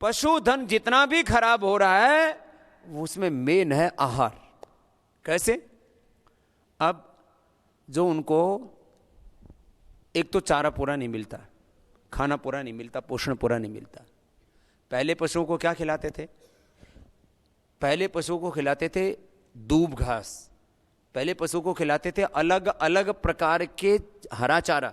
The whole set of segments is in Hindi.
पशुधन जितना भी खराब हो रहा है वो उसमें मेन है आहार। कैसे? अब जो उनको एक तो चारा पूरा नहीं मिलता, खाना पूरा नहीं मिलता, पोषण पूरा नहीं मिलता। पहले पशुओं को क्या खिलाते थे? पहले पशुओं को खिलाते थे दूब घास, पहले पशुओं को खिलाते थे अलग अलग प्रकार के हरा चारा।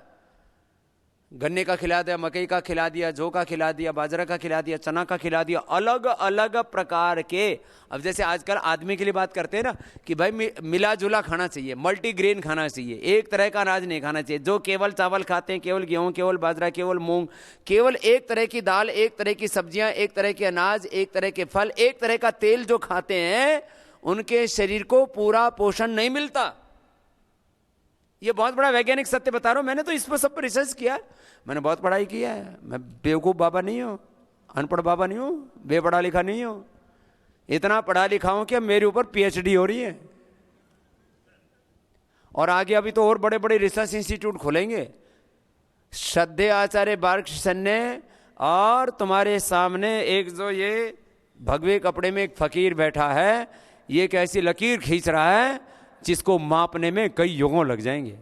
गन्ने का खिला दिया, मकई का खिला दिया, जौ का खिला दिया, बाजरा का खिला दिया, चना का खिला दिया, अलग अलग प्रकार के। अब जैसे आजकल आदमी के लिए बात करते हैं ना कि भाई मिला जुला खाना चाहिए, मल्टीग्रेन खाना चाहिए, एक तरह का अनाज नहीं खाना चाहिए। जो केवल चावल खाते हैं, केवल गेहूं, केवल बाजरा, केवल मूंग, केवल एक तरह की दाल, एक तरह की सब्जियां, एक तरह के अनाज, एक तरह के फल, एक तरह का तेल जो खाते हैं, उनके शरीर को पूरा पोषण नहीं मिलता। ये बहुत बड़ा वैज्ञानिक सत्य बता रहा हूं। मैंने तो इस पर सब पर रिसर्च किया, मैंने बहुत पढ़ाई किया है। मैं बेवकूफ बाबा नहीं हूं, अनपढ़ बाबा नहीं हूं, बेपढ़ा लिखा नहीं हूं। इतना पढ़ा लिखा हूं कि मेरे ऊपर पीएचडी हो रही है, और आगे अभी तो और बड़े बड़े रिसर्च इंस्टीट्यूट खोलेंगे। श्रद्धेय आचार्य बालकृष्ण ने, और तुम्हारे सामने एक जो ये भगवे कपड़े में एक फकीर बैठा है, ये कैसी लकीर खींच रहा है जिसको मापने में कई युगों लग जाएंगे।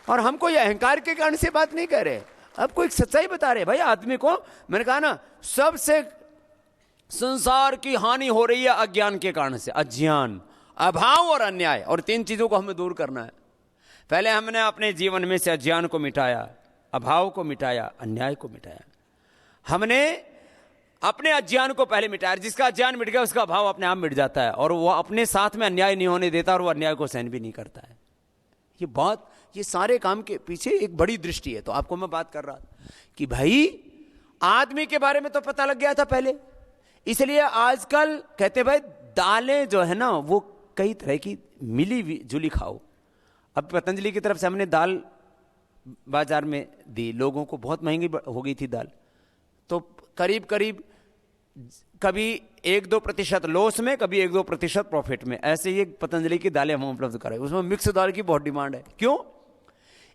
और हमको ये अहंकार के कारण से बात नहीं कर रहे, आपको एक सच्चाई बता रहे। भाई आदमी को, मैंने कहा ना, सबसे संसार की हानि हो रही है अज्ञान के कारण से। अज्ञान, अभाव और अन्याय, और तीन चीजों को हमें दूर करना है। पहले हमने अपने जीवन में से अज्ञान को मिटाया, अभाव को मिटाया, अन्याय को मिटाया। हमने अपने अज्ञान को पहले मिटाया। जिसका अज्ञान मिट गया उसका अभाव अपने आप मिट जाता है, और वो अपने साथ में अन्याय नहीं होने देता, और वो अन्याय को सहन भी नहीं करता है। ये सारे काम के पीछे एक बड़ी दृष्टि है। तो आपको मैं बात कर रहा था कि भाई आदमी के बारे में तो पता लग गया था पहले, इसलिए आजकल कहते भाई दालें जो है ना वो कई तरह की मिली जुली खाओ। अब पतंजलि की तरफ से हमने दाल बाजार में दी, लोगों को बहुत महंगी हो गई थी दाल, तो करीब करीब कभी 1-2% लॉस में, कभी 1-2% प्रॉफिट में, ऐसे ये पतंजलि की दालें हम उपलब्ध कराए। उसमें मिक्स दाल की बहुत डिमांड है। क्यों?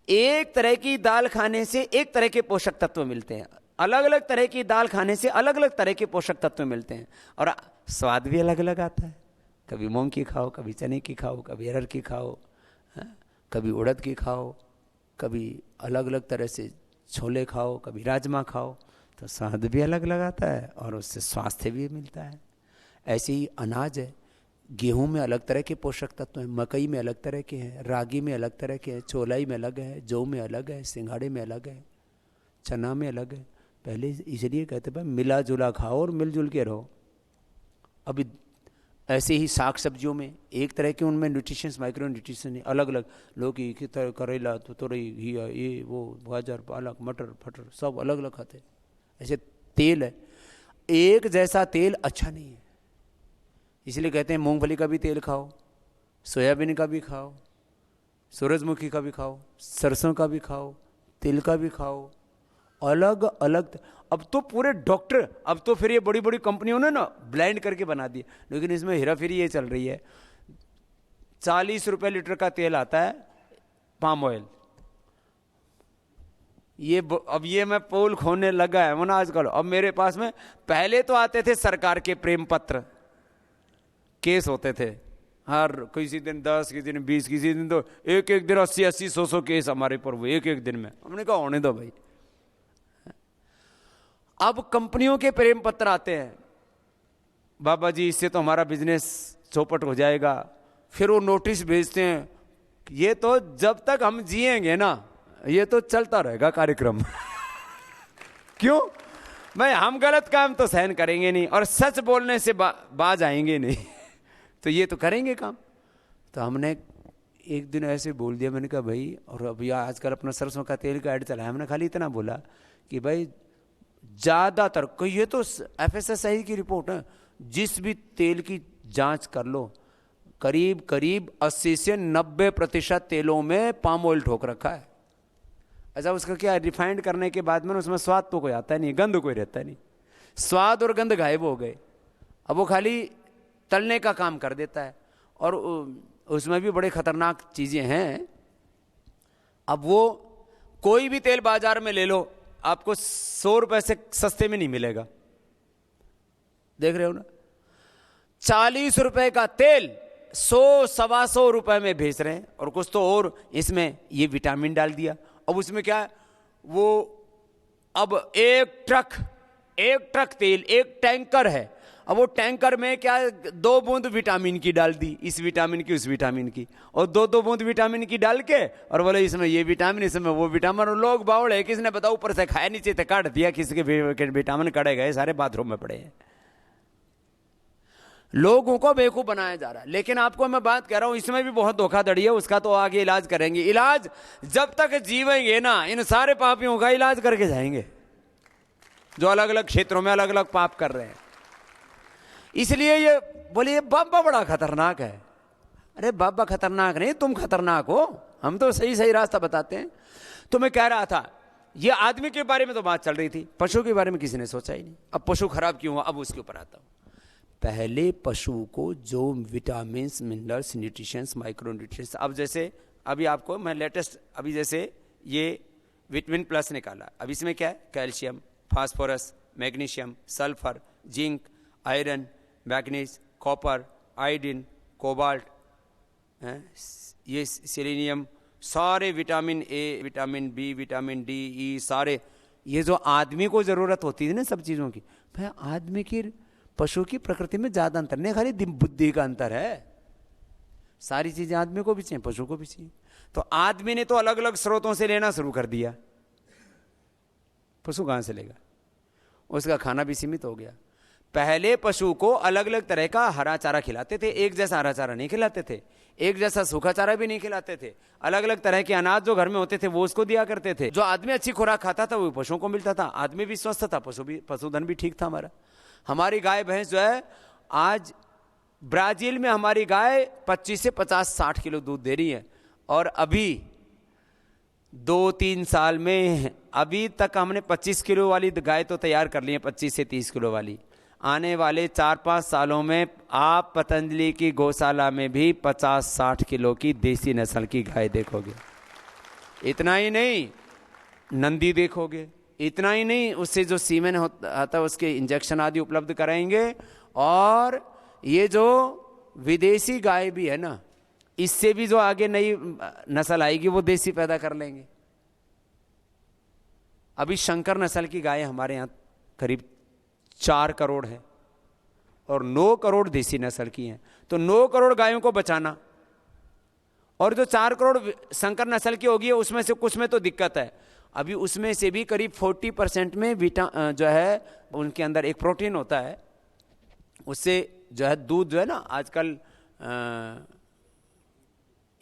एक तरह की दाल खाने से एक तरह के पोषक तत्व मिलते हैं, अलग अलग तरह की दाल खाने से अलग अलग तरह के पोषक तत्व मिलते हैं, और स्वाद भी अलग अलग आता है। कभी मूंग की खाओ, कभी चने की खाओ, कभी अरहर की खाओ, कभी उड़द की खाओ, कभी अलग अलग तरह से छोले खाओ, कभी राजमा खाओ, तो स्वाद भी अलग अलग आता है और उससे स्वास्थ्य भी मिलता है। ऐसे ही अनाज है, गेहूं में अलग तरह के पोषक तत्व हैं, मकई में अलग तरह के हैं, रागी में अलग तरह के हैं, चौलाई में अलग है, जौ में अलग है, सिंघाड़े में अलग है, चना में अलग है। पहले इसलिए कहते भाई मिला जुला खाओ और मिलजुल के रहो। अभी ऐसे ही साग सब्जियों में एक तरह के उनमें न्यूट्रिशंस, माइक्रो न्यूट्रिशन अलग अलग, लौकी, करेला, तुरई, घिया, ये वो, गाजर, पालक, मटर फटर सब अलग अलग खाते। ऐसे तेल है, एक जैसा तेल अच्छा नहीं है, इसलिए कहते हैं मूंगफली का भी तेल खाओ, सोयाबीन का भी खाओ, सूरजमुखी का भी खाओ, सरसों का भी खाओ, तिल का भी खाओ, अलग अलग। अब तो पूरे डॉक्टर, अब तो फिर ये बड़ी बड़ी कंपनियों ने ना ब्लेंड करके बना दिए, लेकिन इसमें हेराफेरी ये चल रही है। 40 रुपए लीटर का तेल आता है पाम ऑयल, अब ये मैं पोल खोने लगा है वो ना आजकल। अब मेरे पास में पहले तो आते थे सरकार के प्रेम पत्र, केस होते थे हर किसी दिन 10, किसी दिन 20, किसी दिन तो एक दिन 80-80, 100 केस हमारे पर वो एक दिन में। हमने कहा होने दो भाई। अब कंपनियों के प्रेम पत्र आते हैं, बाबा जी इससे तो हमारा बिजनेस चौपट हो जाएगा। फिर वो नोटिस भेजते हैं, ये तो जब तक हम जिएंगे ना ये तो चलता रहेगा कार्यक्रम। क्यों भाई? हम गलत काम तो सहन करेंगे नहीं, और सच बोलने से बाज आएंगे नहीं। तो ये तो करेंगे काम। तो हमने एक दिन ऐसे बोल दिया, मैंने कहा भाई, और अभी आजकल अपना सरसों का तेल का ऐड चला है, हमने खाली इतना बोला कि भाई ज्यादातर, ये तो FSSAI की रिपोर्ट है, जिस भी तेल की जांच कर लो, करीब करीब 80 से 90% तेलों में पाम ऑयल ठोक रखा है। अच्छा, उसका क्या, रिफाइंड करने के बाद में उसमें स्वाद तो कोई आता नहीं, गंध कोई रहता नहीं, स्वाद और गंध गायब हो गए। अब वो खाली तलने का काम कर देता है, और उसमें भी बड़े खतरनाक चीजें हैं। अब वो कोई भी तेल बाजार में ले लो, आपको 100 रुपए से सस्ते में नहीं मिलेगा। देख रहे हो ना, 40 रुपए का तेल 100-125 रुपए में बेच रहे हैं। और कुछ तो और इसमें ये विटामिन डाल दिया। अब उसमें क्या है, वो अब एक ट्रक तेल, एक टैंकर है, अब वो टैंकर में क्या 2 बूंद विटामिन की डाल दी, इस विटामिन की उस विटामिन की, और 2-2 बूंद विटामिन की डाल के और बोले इसमें ये विटामिन इसमें वो विटामिन। और लोग बावड़ है, किसने बताओ ऊपर से खाया नीचे से काट दिया, किसी के विटामिन कड़े गए सारे बाथरूम में पड़े हैं। लोगों को बेवकूफ बनाया जा रहा है। लेकिन आपको मैं बात कह रहा हूं, इसमें भी बहुत धोखाधड़ी है, उसका तो आगे इलाज करेंगे। इलाज जब तक जीवेंगे ना, इन सारे पापियों का इलाज करके जाएंगे जो अलग अलग क्षेत्रों में अलग अलग पाप कर रहे हैं। इसलिए ये बोलिए बाबा बड़ा खतरनाक है। अरे बाबा खतरनाक नहीं, तुम खतरनाक हो, हम तो सही सही रास्ता बताते हैं। तो मैं कह रहा था, ये आदमी के बारे में तो बात चल रही थी, पशु के बारे में किसी ने सोचा ही नहीं। अब पशु खराब क्यों हुआ, अब उसके ऊपर आता हूं। पहले पशु को जो vitamin, minerals, nutritions, micro nutritions, अब जैसे अभी आपको मैं लेटेस्ट अभी जैसे ये विटामिन प्लस निकाला, अब इसमें क्या है, calcium, phosphorus, magnesium, sulphur, zinc, iron, manganese, copper, iodine, cobalt, ये सेलेनियम, सारे vitamin A, vitamin B, vitamin D, E, सारे ये जो आदमी को जरूरत होती है ना सब चीजों की, भाई आदमी की पशु की प्रकृति में ज्यादा अंतर नहीं, खाली बुद्धि का अंतर है। सारी चीजें आदमी को भी चाहिए, पशु को भी चाहिए। तो आदमी ने तो अलग अलग स्रोतों से लेना शुरू कर दिया, पशु कहां से लेगा, उसका खाना भी सीमित हो गया। पहले पशु को अलग अलग तरह का हरा चारा खिलाते थे, एक जैसा हरा चारा नहीं खिलाते थे, एक जैसा सूखा चारा भी नहीं खिलाते थे। अलग अलग तरह के अनाज जो घर में होते थे वो उसको दिया करते थे। जो आदमी अच्छी खुराक खाता था वो पशुओं को मिलता था, आदमी भी स्वस्थ था, पशुधन भी ठीक था हमारा। हमारी गाय भैंस जो है, आज ब्राजील में हमारी गाय 25 से 50-60 किलो दूध दे रही है, और अभी 2-3 साल में अभी तक हमने 25 किलो वाली गाय तो तैयार कर ली है, 25 से 30 किलो वाली। आने वाले 4-5 सालों में आप पतंजलि की गौशाला में भी 50-60 किलो की देसी नस्ल की गाय देखोगे। इतना ही नहीं, नंदी देखोगे। इतना ही नहीं, उससे जो सीमेन होता है उसके इंजेक्शन आदि उपलब्ध कराएंगे। और ये जो विदेशी गाय भी है ना, इससे भी जो आगे नई नस्ल आएगी वो देसी पैदा कर लेंगे। अभी शंकर नस्ल की गाय हमारे यहाँ करीब 4 करोड़ है और 9 करोड़ देसी नस्ल की हैं। तो 9 करोड़ गायों को बचाना, और जो 4 करोड़ शंकर नस्ल की होगी उसमें से कुछ में तो दिक्कत है। अभी उसमें से भी करीब 40% में जो है उनके अंदर एक प्रोटीन होता है, उससे जो है दूध जो है ना आजकल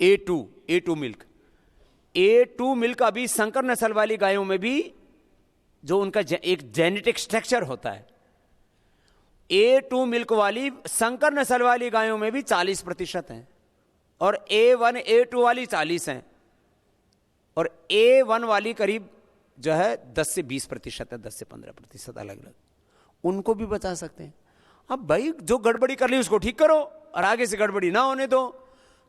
A2 मिल्क अभी शंकर नस्ल वाली गायों में भी जो उनका एक जेनेटिक स्ट्रक्चर होता है, A2 मिल्क वाली शंकर नस्ल वाली गायों में भी 40% है, और A1 A2 वाली 40 हैं, और A1 वाली करीब जो है 10 से 20% है, 10 से 15% अलग अलग, उनको भी बचा सकते हैं। अब भाई जो गड़बड़ी कर ली उसको ठीक करो और आगे से गड़बड़ी ना होने दो।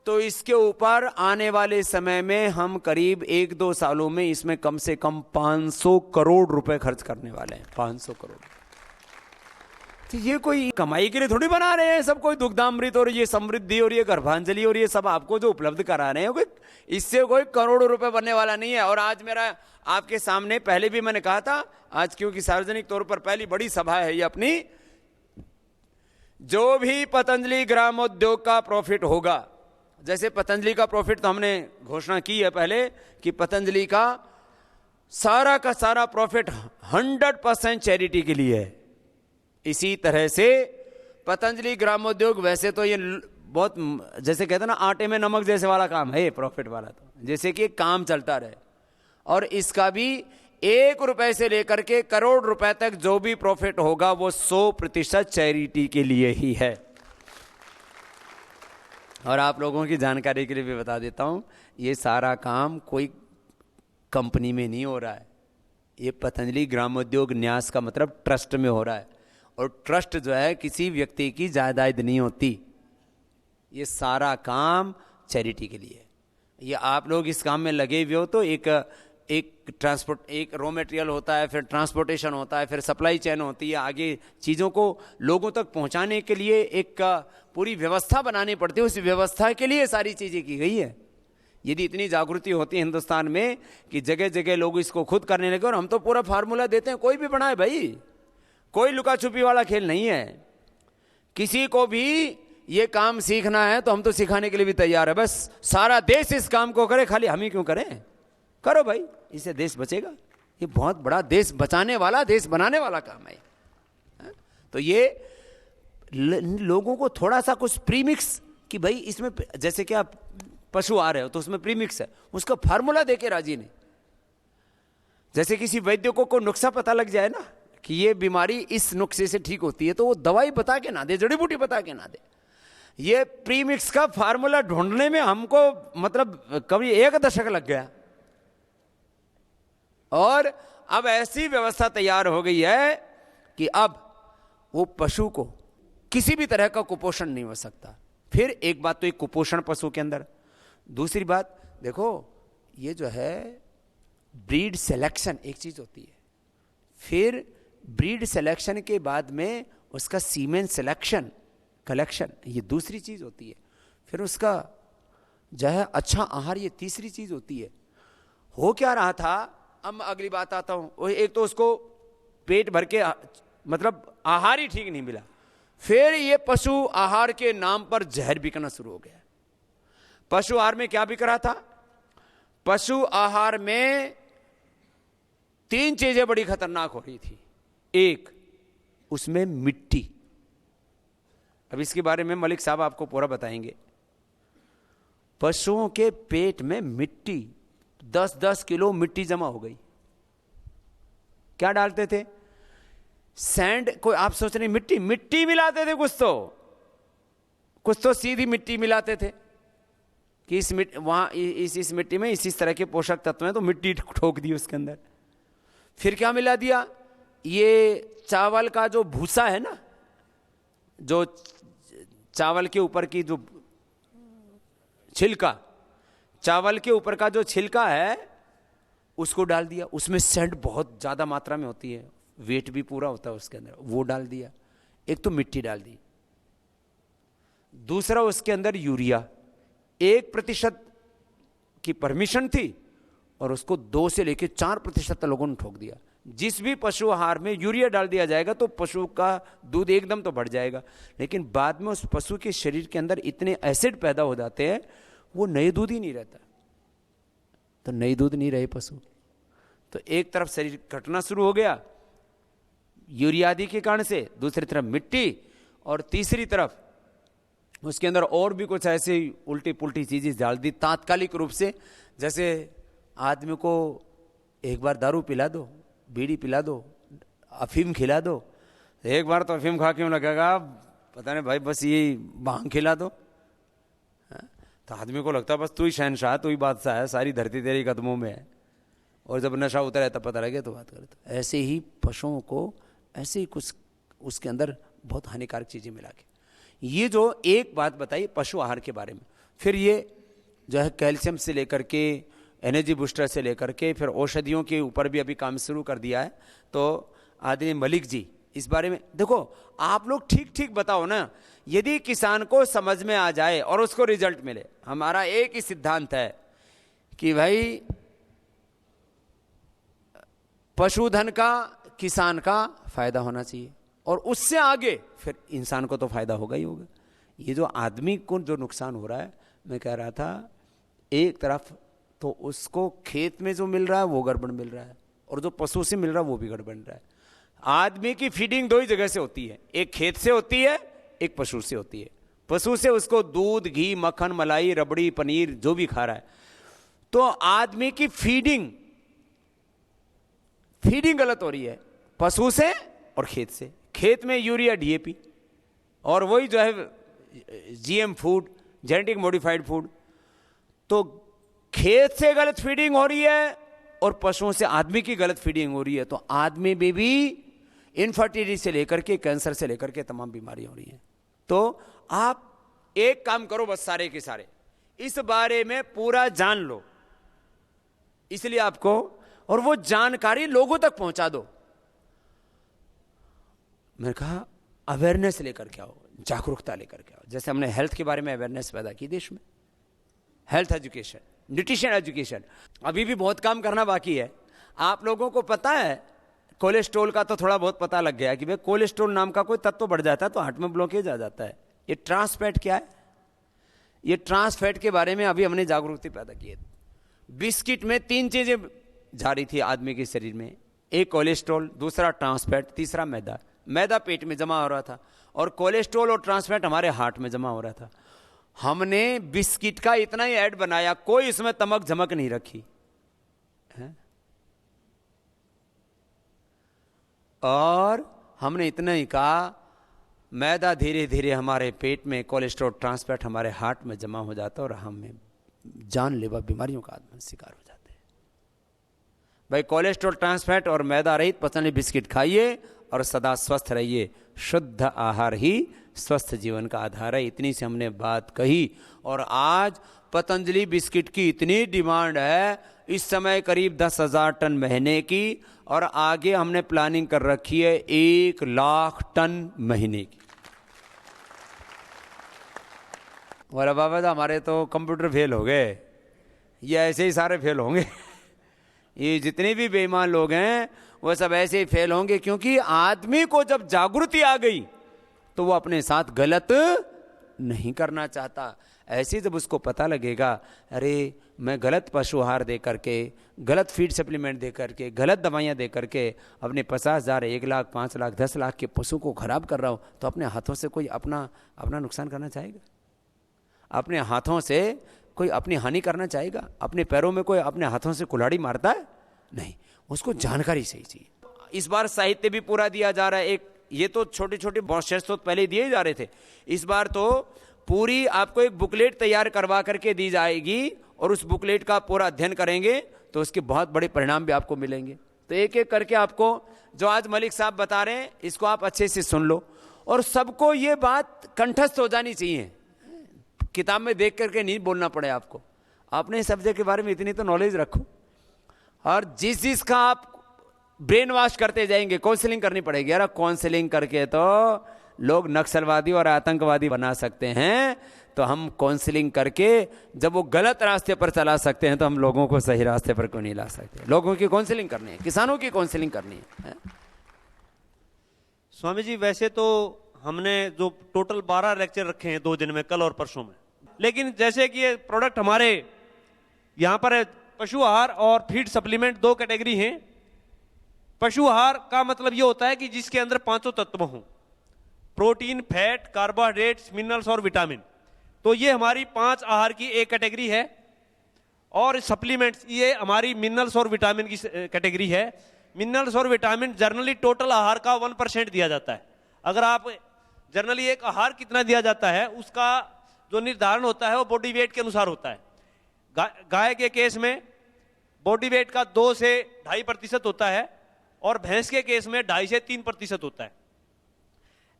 तो इसके ऊपर आने वाले समय में हम करीब 1-2 सालों में इसमें कम से कम 500 करोड़ रुपए खर्च करने वाले हैं। 500 करोड़। तो ये कोई कमाई के लिए थोड़ी बना रहे हैं सब, कोई दुग्धामृत और ये समृद्धि और ये गर्भांजलि और ये सब आपको जो उपलब्ध करा रहे हैं, इससे कोई करोड़ों रुपए बनने वाला नहीं है। और आज मेरा आपके सामने, पहले भी मैंने कहा था, आज क्योंकि सार्वजनिक तौर पर पहली बड़ी सभा है ये अपनी, जो भी पतंजलि ग्रामोद्योग का प्रॉफिट होगा, जैसे पतंजलि का प्रॉफिट तो हमने घोषणा की है पहले कि पतंजलि का सारा प्रॉफिट 100% चैरिटी के लिए है। इसी तरह से पतंजलि ग्रामोद्योग, वैसे तो ये बहुत जैसे कहते हैं ना आटे में नमक जैसे वाला काम है ये प्रॉफिट वाला, तो जैसे कि काम चलता रहे, और इसका भी 1 रुपए से लेकर के करोड़ रुपए तक जो भी प्रॉफिट होगा वो 100% चैरिटी के लिए ही है। और आप लोगों की जानकारी के लिए भी बता देता हूं, ये सारा काम कोई कंपनी में नहीं हो रहा है, ये पतंजलि ग्रामोद्योग न्यास का मतलब ट्रस्ट में हो रहा है। और ट्रस्ट जो है किसी व्यक्ति की जायदाद नहीं होती, ये सारा काम चैरिटी के लिए। ये आप लोग इस काम में लगे हुए हो तो एक एक ट्रांसपोर्ट, एक रॉ मटेरियल होता है, फिर ट्रांसपोर्टेशन होता है, फिर सप्लाई चेन होती है, आगे चीज़ों को लोगों तक पहुंचाने के लिए एक पूरी व्यवस्था बनानी पड़ती है। उस व्यवस्था के लिए सारी चीज़ें की गई है। यदि इतनी जागृति होती है हिंदुस्तान में कि जगह जगह लोग इसको खुद करने लगे, और हम तो पूरा फार्मूला देते हैं, कोई भी बनाए भाई, कोई लुका छुपी वाला खेल नहीं है। किसी को भी ये काम सीखना है तो हम तो सिखाने के लिए भी तैयार है। बस सारा देश इस काम को करे, खाली हम ही क्यों करें? करो भाई, इससे देश बचेगा। ये बहुत बड़ा देश बचाने वाला, देश बनाने वाला काम है। तो ये लोगों को थोड़ा सा कुछ प्रीमिक्स कि भाई इसमें, जैसे कि आप पशु आ रहे हो तो उसमें प्रीमिक्स है, उसका फार्मूला देके राजी नहीं। जैसे किसी वैद्य को नुस्खा पता लग जाए ना कि ये बीमारी इस नुस्खे से ठीक होती है, तो वो दवाई बता के ना दे, जड़ी बूटी बता के ना दे। ये प्रीमिक्स का फार्मूला ढूंढने में हमको मतलब कभी 1 दशक लग गया। और अब ऐसी व्यवस्था तैयार हो गई है कि अब वो पशु को किसी भी तरह का कुपोषण नहीं हो सकता। फिर एक बात तो एक कुपोषण पशु के अंदर, दूसरी बात देखो, ये जो है ब्रीड सिलेक्शन एक चीज होती है, फिर ब्रीड सिलेक्शन के बाद में उसका सीमेन सिलेक्शन कलेक्शन, ये दूसरी चीज होती है, फिर उसका जो है अच्छा आहार, ये तीसरी चीज होती है। हो क्या रहा था, अब अगली बात आता हूं। एक तो उसको पेट भर के मतलब आहार ही ठीक नहीं मिला, फिर ये पशु आहार के नाम पर जहर बिकना शुरू हो गया। पशु आहार में क्या बिक रहा था? पशु आहार में 3 चीजें बड़ी खतरनाक हो रही थी। एक, उसमें मिट्टी। अब इसके बारे में मलिक साहब आपको पूरा बताएंगे। पशुओं के पेट में मिट्टी, 10-10 किलो मिट्टी जमा हो गई। क्या डालते थे? सैंड, कोई आप सोच रहे मिट्टी मिलाते थे, कुछ तो सीधी मिट्टी मिलाते थे कि इस मिट्टी में इस तरह के पोषक तत्व हैं, तो मिट्टी ठोक दी उसके अंदर। फिर क्या मिला दिया? ये चावल का जो भूसा है ना, जो चावल के ऊपर की जो छिलका, चावल के ऊपर का जो छिलका है उसको डाल दिया। उसमें सैंड बहुत ज्यादा मात्रा में होती है, वेट भी पूरा होता है उसके अंदर, वो डाल दिया। एक तो मिट्टी डाल दी, दूसरा उसके अंदर यूरिया 1% की परमिशन थी और उसको 2 से लेकर 4% लोगों ने ठोक दिया। जिस भी पशु आहार में यूरिया डाल दिया जाएगा तो पशु का दूध एकदम तो बढ़ जाएगा, लेकिन बाद में उस पशु के शरीर के अंदर इतने एसिड पैदा हो जाते हैं, वो नए दूध ही नहीं रहता। तो नई दूध नहीं रहे पशु, तो एक तरफ शरीर कटना शुरू हो गया यूरिया आदि के कारण से, दूसरी तरफ मिट्टी, और तीसरी तरफ उसके अंदर और भी कुछ ऐसे उल्टी पुल्टी चीजें डाल दी तात्कालिक रूप से। जैसे आदमी को एक बार दारू पिला दो, बीड़ी पिला दो, अफीम खिला दो, एक बार तो अफीम खा क्यों लगेगा पता नहीं भाई, बस ये भांग खिला दो, तो आदमी को लगता है बस तू ही शहनशाह, तू ही बादशाह है, सारी धरती तेरे कदमों में है। और जब नशा उतरा तब पता लगे तो बात करते। ऐसे ही पशुओं को ऐसे ही कुछ उसके अंदर बहुत हानिकारक चीजें मिला के, ये जो एक बात बताई पशु आहार के बारे में। फिर ये जो है कैल्शियम से लेकर के एनर्जी बूस्टर से लेकर के फिर औषधियों के ऊपर भी अभी काम शुरू कर दिया है। तो आदरणीय मलिक जी इस बारे में देखो, आप लोग ठीक ठीक बताओ ना, यदि किसान को समझ में आ जाए और उसको रिजल्ट मिले। हमारा एक ही सिद्धांत है कि भाई पशुधन का, किसान का फायदा होना चाहिए, और उससे आगे फिर इंसान को तो फायदा होगा ही होगा। ये जो आदमी को जो नुकसान हो रहा है, मैं कह रहा था एक तरफ तो उसको खेत में जो मिल रहा है वो गड़बड़ मिल रहा है, और जो पशु से मिल रहा है वो भी गड़बड़ रहा है। आदमी की फीडिंग 2 ही जगह से होती है, एक खेत से होती है, एक पशु से होती है। पशु से उसको दूध, घी, मक्खन, मलाई, रबड़ी, पनीर जो भी खा रहा है, तो आदमी की फीडिंग गलत हो रही है पशु से और खेत से। खेत में यूरिया, डीएपी, और वही जो है GM food, genetic modified food. तो खेत से गलत फीडिंग हो रही है और पशुओं से आदमी की गलत फीडिंग हो रही है, तो आदमी में भी इनफर्टिलिटी से लेकर के कैंसर से लेकर के तमाम बीमारियां हो रही हैं। तो आप एक काम करो, बस सारे के सारे इस बारे में पूरा जान लो, इसलिए आपको, और वो जानकारी लोगों तक पहुंचा दो। मैंने कहा अवेयरनेस लेकर के आओ, जागरूकता लेकर के आओ। जैसे हमने हेल्थ के बारे में अवेयरनेस पैदा की देश में, हेल्थ एजुकेशन, न्यूट्रिशन एजुकेशन, अभी भी बहुत काम करना बाकी है। आप लोगों को पता है कोलेस्ट्रॉल का तो थोड़ा बहुत पता लग गया कि भाई कोलेस्ट्रॉल नाम का कोई तत्व बढ़ जाता है तो हार्ट में ब्लॉकेज आ जाता है। ये ट्रांस फैट क्या है? ये ट्रांस फैट के बारे में अभी हमने जागरूकता पैदा की है। बिस्किट में 3 चीजें जा रही थी आदमी के शरीर में, एक कोलेस्ट्रॉल, दूसरा ट्रांस फैट, तीसरा मैदा। मैदा पेट में जमा हो रहा था और कोलेस्ट्रॉल और ट्रांस फैट हमारे हार्ट में जमा हो रहा था। हमने बिस्किट का इतना ही ऐड बनाया, कोई इसमें तमक झमक नहीं रखी है? और हमने इतना ही कहा मैदा धीरे धीरे हमारे पेट में, कोलेस्ट्रॉल ट्रांस फैट हमारे हार्ट में जमा हो जाता है और हमें जानलेवा बीमारियों का आदमी शिकार हो जाते हैं। भाई कोलेस्ट्रॉल ट्रांस फैट और मैदा रहित पतंजलि बिस्किट खाइए और सदा स्वस्थ रहिए। शुद्ध आहार ही स्वस्थ जीवन का आधार है। इतनी से हमने बात कही और आज पतंजलि बिस्किट की इतनी डिमांड है, इस समय करीब 10,000 टन महीने की, और आगे हमने प्लानिंग कर रखी है 1 लाख टन महीने की। बोला बाबा तो हमारे तो कंप्यूटर फेल हो गए, ये ऐसे ही सारे फेल होंगे। ये जितने भी बेईमान लोग हैं वो सब ऐसे ही फेल होंगे, क्योंकि आदमी को जब जागृति आ गई तो वो अपने साथ गलत नहीं करना चाहता। ऐसे जब उसको पता लगेगा अरे मैं गलत पशु आहार दे करके, गलत फीड सप्लीमेंट दे करके, गलत दवाइयाँ दे करके अपने 50,000, 1 लाख, 5 लाख, 10 लाख के पशु को खराब कर रहा हूँ, तो अपने हाथों से कोई अपना नुकसान करना चाहेगा? अपने हाथों से कोई अपनी हानि करना चाहेगा? अपने पैरों में कोई अपने हाथों से कुल्हाड़ी मारता है? नहीं, उसको जानकारी सही चाहिए। इस बार साहित्य भी पूरा दिया जा रहा है। एक ये तो छोटे छोटे बहुत तो पहले दिए जा रहे थे, इस बार तो पूरी आपको एक बुकलेट तैयार करवा करके दी जाएगी और उस बुकलेट का पूरा अध्ययन करेंगे तो उसके बहुत बड़े परिणाम भी आपको मिलेंगे। तो एक एक करके आपको जो आज मलिक साहब बता रहे हैं इसको आप अच्छे से सुन लो और सबको ये बात कंठस्थ हो जानी चाहिए, किताब में देख करके नहीं बोलना पड़े आपको। अपने सब्जेक्ट के बारे में इतनी तो नॉलेज रखो और जिस जिसका आप ब्रेन वॉश करते जाएंगे, काउंसलिंग करनी पड़ेगी। यार काउंसलिंग करके तो लोग नक्सलवादी और आतंकवादी बना सकते हैं, तो हम काउंसलिंग करके जब वो गलत रास्ते पर चला सकते हैं तो हम लोगों को सही रास्ते पर क्यों नहीं ला सकते? लोगों की काउंसलिंग करनी है, किसानों की काउंसलिंग करनी है। स्वामी जी वैसे तो हमने जो टोटल 12 लेक्चर रखे हैं 2 दिन में, कल और परसों में, लेकिन जैसे कि ये प्रोडक्ट हमारे यहाँ पर पशु आहार और फीड सप्लीमेंट 2 कैटेगरी हैं। पशु आहार का मतलब ये होता है कि जिसके अंदर 5 तत्व हों, प्रोटीन, फैट, कार्बोहाइड्रेट्स, मिनरल्स और विटामिन। तो ये हमारी 5 आहार की एक कैटेगरी है। और सप्लीमेंट्स ये हमारी मिनरल्स और विटामिन की कैटेगरी है। मिनरल्स और विटामिन जनरली टोटल आहार का 1% दिया जाता है। अगर आप जनरली एक आहार कितना दिया जाता है उसका जो निर्धारण होता है वो बॉडी वेट के अनुसार होता है। गाय के केस में बॉडी वेट का 2 से 2.5% होता है और भैंस के केस में 2.5 से 3% होता है।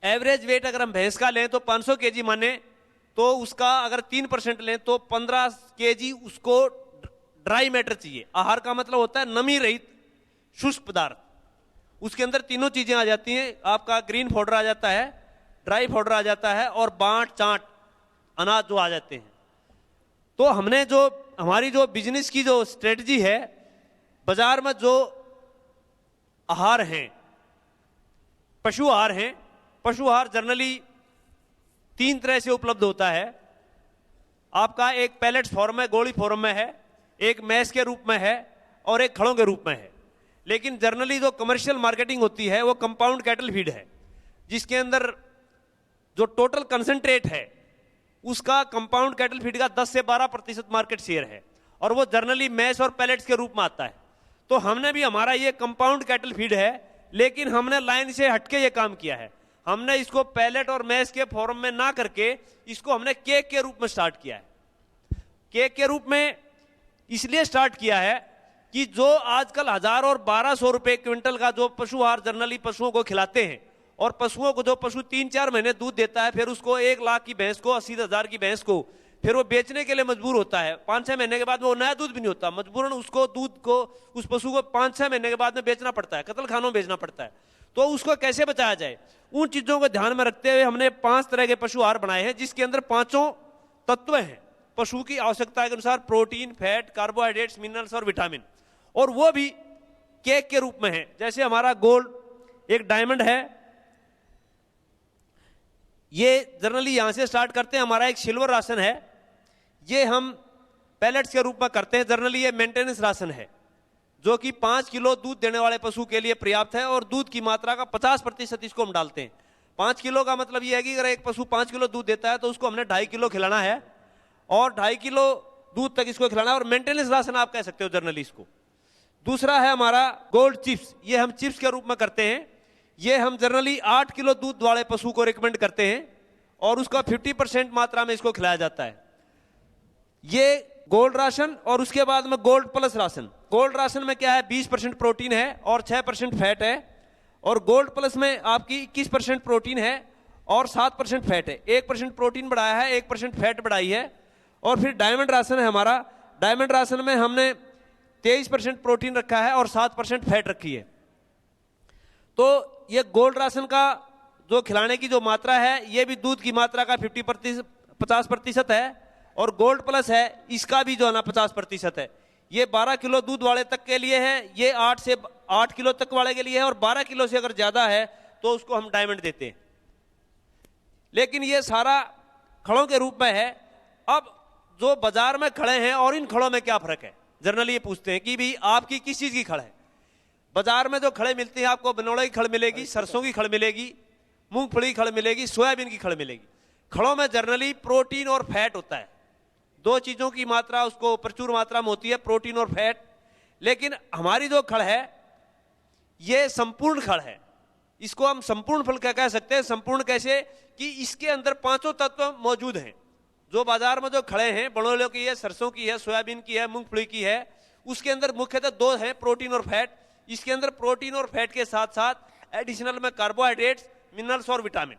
एवरेज वेट अगर हम भैंस का लें तो 500 केजी माने तो उसका अगर 3% लें तो 15 केजी उसको ड्राई मैटर चाहिए। आहार का मतलब होता है नमी रहित शुष्क पदार्थ। उसके अंदर तीनों चीजें आ जाती हैं। आपका ग्रीन पाउडर आ जाता है, ड्राई पाउडर आ जाता है और बांट चाट अनाज जो आ जाते हैं। तो हमने जो हमारी जो बिजनेस की जो स्ट्रेटजी है, बाजार में जो आहार हैं, पशु आहार हैं, पशु आहार जनरली 3 तरह से उपलब्ध होता है। आपका एक पैलेट्स फॉर्म में, गोली फॉर्म में है, एक मैस के रूप में है और एक खड़ों के रूप में है। लेकिन जनरली जो कमर्शियल मार्केटिंग होती है वो कंपाउंड कैटल फीड है, जिसके अंदर जो टोटल कंसंट्रेट है उसका कंपाउंड कैटल फीड का 10 से 12% मार्केट शेयर है और वो जनरली मैस और पैलेट्स के रूप में आता है। तो हमने भी, हमारा ये कंपाउंड कैटल फीड है, लेकिन हमने लाइन से हटके ये काम किया है। हमने इसको पैलेट और मैस के फॉर्म में ना करके इसको हमने केक के रूप में स्टार्ट किया है। केक के रूप में इसलिए स्टार्ट किया है कि जो आजकल 1000 और 1200 रुपए क्विंटल का जो पशु आहार जनरली पशुओं को खिलाते हैं और पशुओं को जो पशु 3-4 महीने दूध देता है, फिर उसको 1 लाख की भैंस को, 80,000 की भैंस को फिर वो बेचने के लिए मजबूर होता है। 5-6 महीने के बाद वो नया दूध भी नहीं होता, मजबूरन उसको दूध को, उस पशु को 5-6 महीने के बाद में बेचना पड़ता है, कत्ल खानों में बेचना पड़ता है। तो उसको कैसे बचाया जाए, उन चीजों को ध्यान में रखते हुए हमने 5 तरह के पशु आहार बनाए हैं, जिसके अंदर 5 तत्व हैं पशु की आवश्यकता के अनुसार, प्रोटीन, फैट, कार्बोहाइड्रेट्स, मिनरल्स और विटामिन, और वो भी केक के रूप में है। जैसे हमारा गोल्ड एक डायमंड है, ये जनरली यहां से स्टार्ट करते हैं। हमारा एक सिल्वर राशन है, ये हम पैलेट्स के रूप में करते हैं। जनरली ये मेंटेनेंस राशन है, जो कि 5 किलो दूध देने वाले पशु के लिए पर्याप्त है, और दूध की मात्रा का 50% इसको हम डालते हैं। 5 किलो का मतलब ये है कि अगर एक पशु 5 किलो दूध देता है तो उसको हमने 2.5 किलो खिलाना है, और 2.5 किलो दूध तक इसको खिलाना है, और मेंटेनेंस राशन आप कह सकते हो जनरली इसको। दूसरा है हमारा गोल्ड चिप्स, ये हम चिप्स के रूप में करते हैं। ये हम जनरली 8 किलो दूध वाले पशु को रिकमेंड करते हैं, और उसका 50% मात्रा में इसको खिलाया जाता है। ये गोल्ड राशन, और उसके बाद में gold plus ration. Gold ration में क्या है, 20% प्रोटीन है और 6% फैट है, और गोल्ड प्लस में आपकी 21% प्रोटीन है और 7% फैट है। 1% प्रोटीन बढ़ाया है, 1% फैट बढ़ाई है। और फिर डायमंड राशन है हमारा। डायमंड राशन में हमने 23% प्रोटीन रखा है और 7% फैट रखी है। तो ये गोल्ड राशन का जो खिलाने की जो मात्रा है, ये भी दूध की मात्रा का 50% है, और गोल्ड प्लस है इसका भी जो है ना 50% है। ये 12 किलो दूध वाले तक के लिए है, ये 8 से 8 किलो तक वाले के लिए है, और 12 किलो से अगर ज्यादा है तो उसको हम डायमंड देते हैं। लेकिन ये सारा खड़ों के रूप में है। अब जो बाजार में खड़े हैं और इन खड़ों में क्या फर्क है, जनरली ये पूछते हैं कि भाई आपकी किस चीज की खड़ है। बाजार में जो खड़े मिलती हैं, आपको बनोड़े की खड़ मिलेगी, सरसों की खड़ मिलेगी, मूंगफली की खड़ मिलेगी, सोयाबीन की खड़ मिलेगी। खड़ों में जनरली प्रोटीन और फैट होता है, 2 चीजों की मात्रा उसको प्रचुर मात्रा में होती है, प्रोटीन और फैट। लेकिन हमारी जो खड़ है ये संपूर्ण खड़ है, इसको हम संपूर्ण फल क्या कह सकते हैं। संपूर्ण कैसे कि इसके अंदर 5 तत्व मौजूद हैं। जो बाजार में जो खड़े हैं, बनोड़े की है, सरसों की है, सोयाबीन की है, मूंगफली की है, उसके अंदर मुख्यतः 2 हैं, प्रोटीन और फैट। इसके अंदर प्रोटीन और फैट के साथ साथ एडिशनल में कार्बोहाइड्रेट्स, मिनरल्स और विटामिन।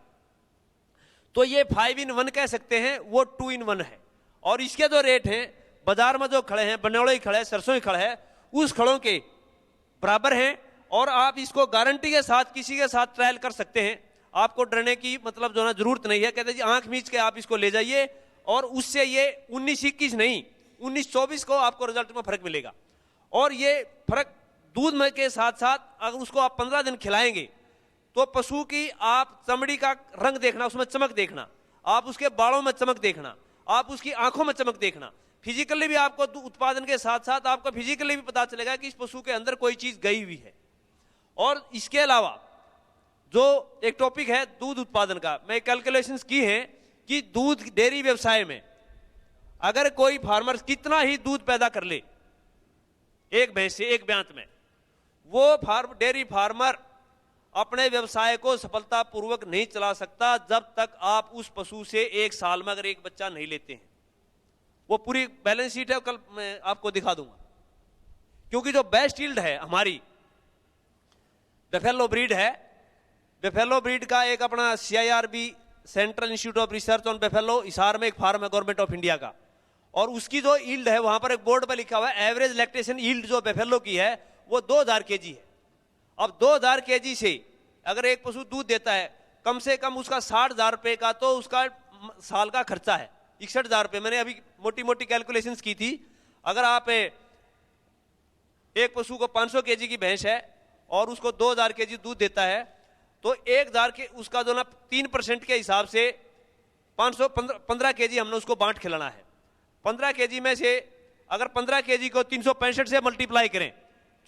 तो ये 5 in 1 कह सकते हैं, वो 2 in 1 है। और इसके जो रेट हैं बाजार में जो खड़े हैं, बनोड़े की खड़े, सरसों की खड़े है, उस खड़ों के बराबर हैं। और आप इसको गारंटी के साथ किसी के साथ ट्रायल कर सकते हैं, आपको डरने की मतलब जो ना जरूरत नहीं है। कहते जी आंख मीच के आप इसको ले जाइए, और उससे ये 19-21 नहीं 19-24 को आपको रिजल्ट में फर्क मिलेगा। और ये फर्क दूध में के साथ साथ अगर उसको आप 15 दिन खिलाएंगे तो पशु की आप चमड़ी का रंग देखना, उसमें चमक देखना, आप उसके बालों में चमक देखना, आप उसकी आंखों में चमक देखना, फिजिकली भी आपको उत्पादन के साथ साथ आपको फिजिकली भी पता चलेगा कि इस पशु के अंदर कोई चीज गई हुई है। और इसके अलावा जो एक टॉपिक है दूध उत्पादन का, मैं कैलकुलेशंस की है कि दूध डेयरी व्यवसाय में अगर कोई फार्मर कितना ही दूध पैदा कर ले एक भैंस से, एक ब्यांत में, वो डेयरी फार्मर अपने व्यवसाय को सफलतापूर्वक नहीं चला सकता जब तक आप उस पशु से 1 साल में अगर एक बच्चा नहीं लेते हैं। वो पूरी बैलेंस शीट है, कल मैं आपको दिखा दूंगा। क्योंकि जो बेस्ट यील्ड है हमारी बफेलो ब्रीड है, बफेलो ब्रीड का एक अपना CIRB central institute of research on buffalo Hisar में एक फार्म है गवर्नमेंट ऑफ इंडिया का, और उसकी जो यील्ड है वहां पर एक बोर्ड पर लिखा हुआ है एवरेज लैक्टेशन यील्ड जो बफेलो की है वो 2000 kg है। अब 2000 kg से अगर एक पशु दूध देता है, कम से कम उसका 60,000 रुपए का तो उसका साल का खर्चा है, 61,000 रुपए। मैंने अभी मोटी मोटी कैलकुलेशंस की थी। अगर आप एक पशु को 500 kg की भैंस है और उसको 2000 kg दूध देता है, तो 1000 के उसका जो ना 3% के हिसाब से 15 kg हमने उसको बांट खिलाना है। 15 kg में से अगर 15 kg को 365 से मल्टीप्लाई करें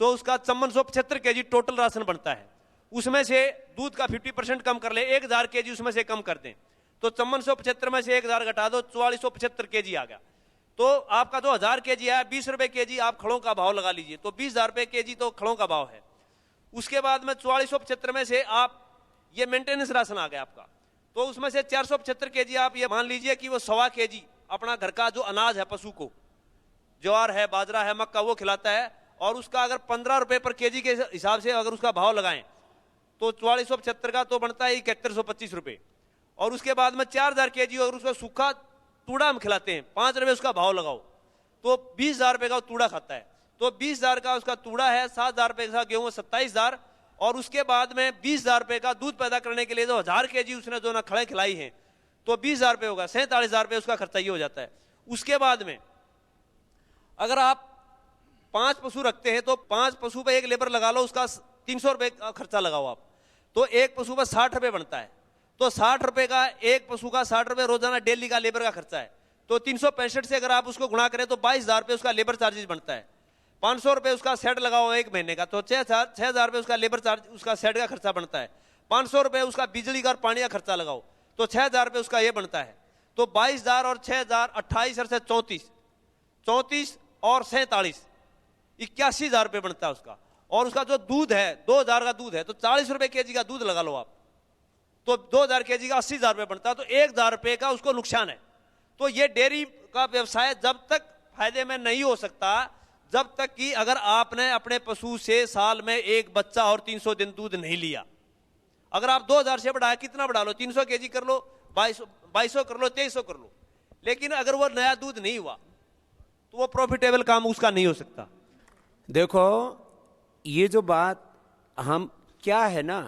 तो उसका 5475 kg टोटल राशन बनता है। उसमें से दूध का 50% कम कर ले, 1000 kg उसमें से कम कर दें, तो 5475 में से 1000 घटा दो, 4475 kg आ गया। तो आपका जो 1000 kg है 20 रुपए kg आप खड़ों का भाव लगा लीजिए, तो 20,000 रुपए kg तो खड़ों का भाव है। उसके बाद में 4475 में से आप ये मेंटेनेंस राशन आ गया आपका, तो उसमें से 475 kg आप ये मान लीजिए कि वो 1.25 kg अपना घर का जो अनाज है पशु को, ज्वार है, बाजरा है, मक्का, वो खिलाता है। और उसका अगर 15 रुपए पर kg के हिसाब से अगर उसका भाव लगाएं तो 4475 का तो बनता है 7125 रुपए। और उसके बाद में 4000 kg अगर उसका सूखा तूड़ा हम खिलाते हैं, 5 रुपए उसका भाव लगाओ, तो 20,000 रुपए का वो तूड़ा खाता है। तो 20,000 का उसका तूड़ा है, 7,000 रुपए का गेहूं, 27,000, और उसके बाद में 20,000 रुपए का दूध पैदा करने के लिए जो 1000 केजी उसने जो ना खड़े खिलाई हैं, तो 20,000 रुपए होगा, 47,000 रुपए उसका खर्चा ये हो जाता है। उसके बाद में अगर आप 5 पशु रखते हैं तो 5 पशु पे एक लेबर लगा लो, उसका 300 रुपए का खर्चा लगाओ आप, तो एक पशु पर 60 रुपए बनता है। तो 60 रुपए का एक पशु का 60 रुपए रोजाना डेली का लेबर का खर्चा है। तो 365 से अगर आप उसको गुणा करें तो 22,000 रुपए उसका लेबर चार्जेस बनता है। 500 रुपए उसका सेट लगाओ एक महीने का, तो 6,000 रुपए उसका लेबर चार्ज, उसका सेट का खर्चा बनता है। 500 रुपए उसका बिजली का और पानी का खर्चा लगाओ, तो 6,000 रुपए उसका ये बनता है। तो 22,000 और 6,000 28 और से 34 और 47 81,000 रुपए बनता है उसका। और उसका जो दूध है 2,000 का दूध है, तो 40 रुपए केजी का दूध लगा लो आप, तो 2,000 केजी का 80,000 रुपए बनता है, तो 1,000 रुपए का उसको नुकसान है। तो ये डेयरी का व्यवसाय जब तक फायदे में नहीं हो सकता जब तक कि अगर आपने अपने पशु से साल में एक बच्चा और 300 दिन दूध नहीं लिया। अगर आप 2,000 से बढ़ाया, कितना बढ़ा लो, 300 केजी कर लो, 2200 कर लो, 2300 कर लो, लेकिन अगर वो नया दूध नहीं हुआ तो वो प्रॉफिटेबल काम उसका नहीं हो सकता। देखो ये जो बात हम क्या है ना,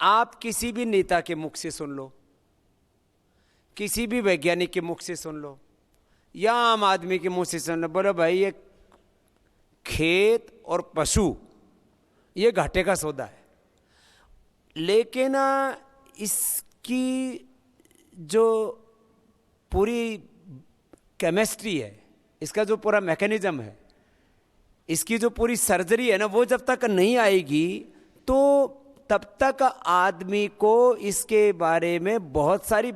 आप किसी भी नेता के मुख से सुन लो, किसी भी वैज्ञानिक के मुख से सुन लो, या आम आदमी के मुंह से सुन लो, बोलो भाई ये खेत और पशु ये घाटे का सौदा है। लेकिन इसकी जो पूरी केमिस्ट्री है, इसका जो पूरा मैकेनिज्म है, इसकी जो पूरी सर्जरी है ना, वो जब तक नहीं आएगी तो तब तक आदमी को इसके बारे में बहुत सारी